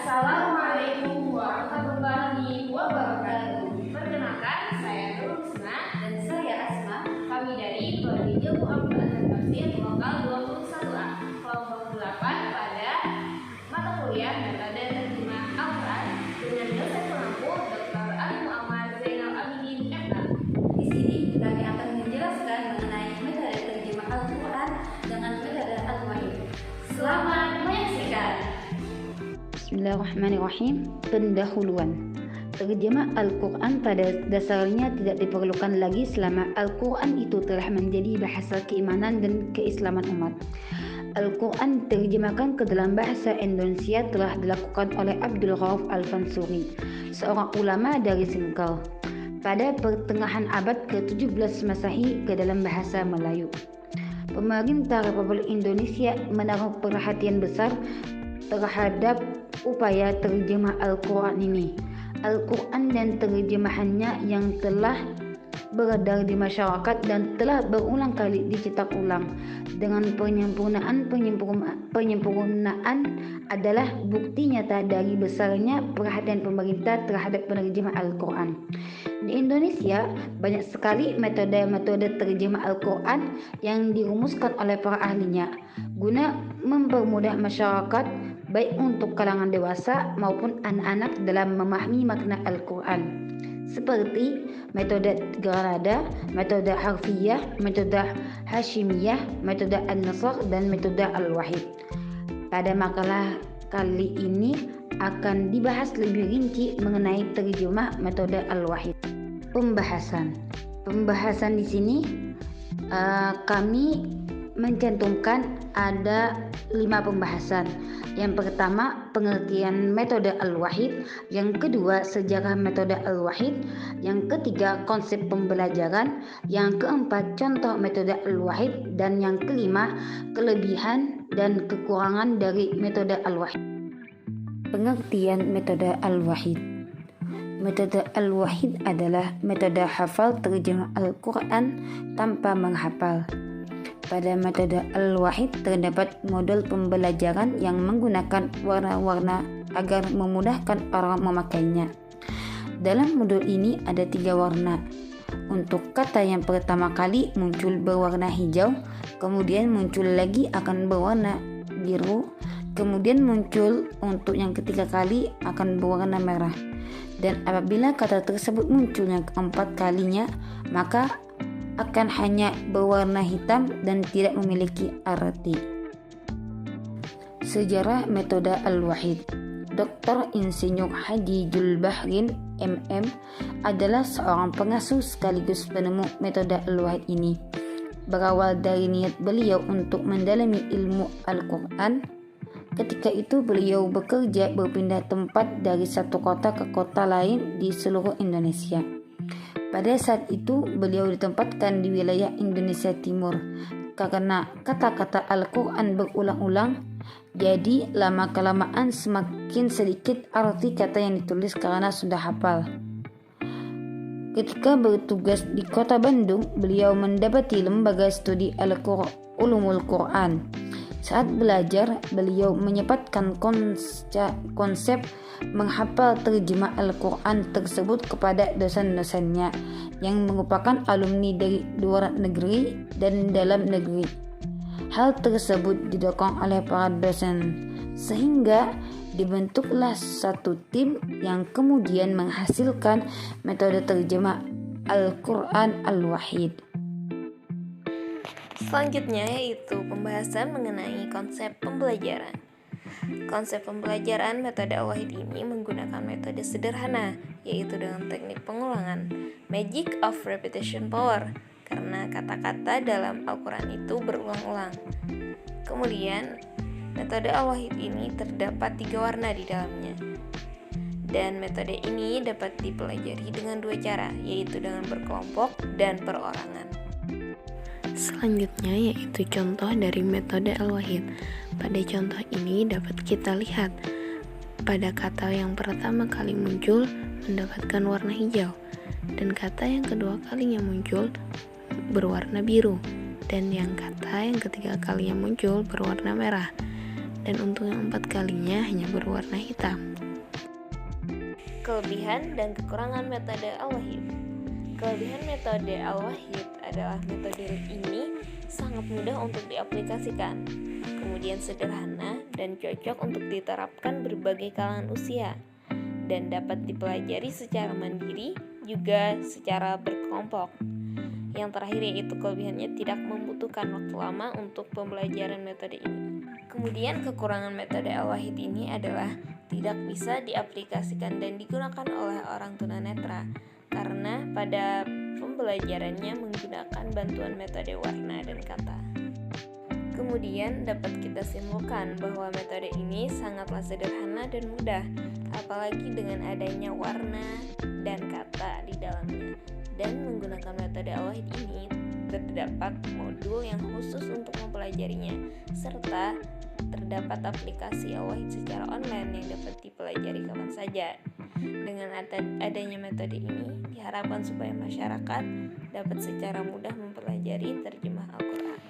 Assalamualaikum warahmatullahi wabarakatuh. Perkenalkan, saya Nur Husna dan saya Asma. Kami dari Prodi Ilmu Al-Quran dan Tafsir Lokal 21A kelompok 8 pada mata kuliah metode terjemah Al-Quran dengan dosen pengampu Dr. Ali Muhammad Zainal Abidin MA. Di sini kami akan menjelaskan mengenai metode terjemah Al-Quran dengan metode Al-Wahid. Selamat menyaksikan. Bismillahirrahmanirrahim. Pendahuluan. Terjemah Al-Quran pada dasarnya tidak diperlukan lagi selama Al-Quran itu telah menjadi bahasa keimanan dan keislaman umat. Al-Quran diterjemahkan ke dalam bahasa Indonesia telah dilakukan oleh Abdul Rauf Al-Fansuri, seorang ulama dari Singkil, pada pertengahan abad ke-17 Masehi ke dalam bahasa Melayu. Pemerintah Republik Indonesia menaruh perhatian besar terhadap upaya terjemah Al-Quran ini. Al-Quran dan terjemahannya yang telah beredar di masyarakat dan telah berulang kali dicetak ulang dengan penyempurnaan adalah bukti nyata dari besarnya perhatian pemerintah terhadap penerjemah Al-Quran. Di Indonesia, banyak sekali metode-metode terjemah Al-Quran yang dirumuskan oleh para ahlinya guna mempermudah masyarakat baik untuk kalangan dewasa maupun anak-anak dalam memahami makna Al-Quran, seperti metode Granada, metode Harfiyah, metode Hashimiyah, metode An-Nasr, dan metode Al-Wahid. Pada makalah kali ini akan dibahas lebih rinci mengenai terjemah metode Al-Wahid. Pembahasan di sini kami mencantumkan ada 5 pembahasan. Yang pertama, pengertian metode Al-Wahid. Yang kedua, sejarah metode Al-Wahid. Yang ketiga, konsep pembelajaran. Yang keempat, contoh metode Al-Wahid. Dan yang kelima, kelebihan dan kekurangan dari metode Al-Wahid. Pengertian metode Al-Wahid. Metode Al-Wahid adalah metode hafal terjemah Al-Quran tanpa menghafal. Pada metode Al-Wahid terdapat model pembelajaran yang menggunakan warna-warna agar memudahkan orang memakainya. Dalam modul ini ada 3 warna. Untuk kata yang pertama kali muncul berwarna hijau, kemudian muncul lagi akan berwarna biru, kemudian muncul untuk yang ketiga kali akan berwarna merah. Dan apabila kata tersebut muncul yang keempat kalinya, maka akan hanya berwarna hitam dan tidak memiliki arti. Sejarah metode Al-Wahid. Dr. Insinyur Haji Julbahrin MM adalah seorang pengasuh sekaligus penemu metode Al-Wahid ini. Berawal dari niat beliau untuk mendalami ilmu Al-Quran, ketika itu beliau bekerja berpindah tempat dari satu kota ke kota lain di seluruh Indonesia. Pada saat itu beliau ditempatkan di wilayah Indonesia Timur. Karena kata-kata Al-Quran berulang-ulang, jadi lama-kelamaan semakin sedikit arti kata yang ditulis karena sudah hafal. Ketika bertugas di kota Bandung, beliau mendapati lembaga studi Ulumul Quran. Saat belajar, beliau menyempatkan konsep menghafal terjemah Al-Quran tersebut kepada dosen-dosennya yang merupakan alumni dari luar negeri dan dalam negeri. Hal tersebut didukung oleh para dosen, sehingga dibentuklah satu tim yang kemudian menghasilkan metode terjemah Al-Quran Al-Wahid. Selanjutnya yaitu pembahasan mengenai konsep pembelajaran. Konsep pembelajaran metode Al-Wahid ini menggunakan metode sederhana, yaitu dengan teknik pengulangan, magic of repetition power, karena kata-kata dalam Al-Quran itu berulang-ulang. Kemudian, metode Al-Wahid ini terdapat 3 warna di dalamnya. Dan metode ini dapat dipelajari dengan 2 cara, yaitu dengan berkelompok dan perorangan. Selanjutnya yaitu contoh dari metode Al-Wahid. Pada contoh ini dapat kita lihat pada kata yang pertama kali muncul mendapatkan warna hijau, dan kata yang kedua kalinya muncul berwarna biru, dan yang kata yang ketiga kalinya muncul berwarna merah. dan untuk yang 4 kalinya hanya berwarna hitam. Kelebihan dan kekurangan metode Al-Wahid. Kelebihan metode Al-Wahid adalah metode ini sangat mudah untuk diaplikasikan, kemudian sederhana dan cocok untuk diterapkan berbagai kalangan usia, dan dapat dipelajari secara mandiri juga secara berkelompok. Yang terakhir yaitu kelebihannya tidak membutuhkan waktu lama untuk pembelajaran metode ini. Kemudian kekurangan metode Al-Wahid ini adalah tidak bisa diaplikasikan dan digunakan oleh orang tunanetra karena pada pembelajarannya menggunakan bantuan metode warna dan kata. Kemudian dapat kita simpulkan bahwa metode ini sangatlah sederhana dan mudah, apalagi dengan adanya warna dan kata di dalamnya. Dan menggunakan metode Al-Wahid ini terdapat modul yang khusus untuk mempelajarinya, serta terdapat aplikasi Al-Wahid secara online yang dapat dipelajari kapan saja. Dengan adanya metode ini, diharapkan supaya masyarakat dapat secara mudah mempelajari terjemah Al-Quran.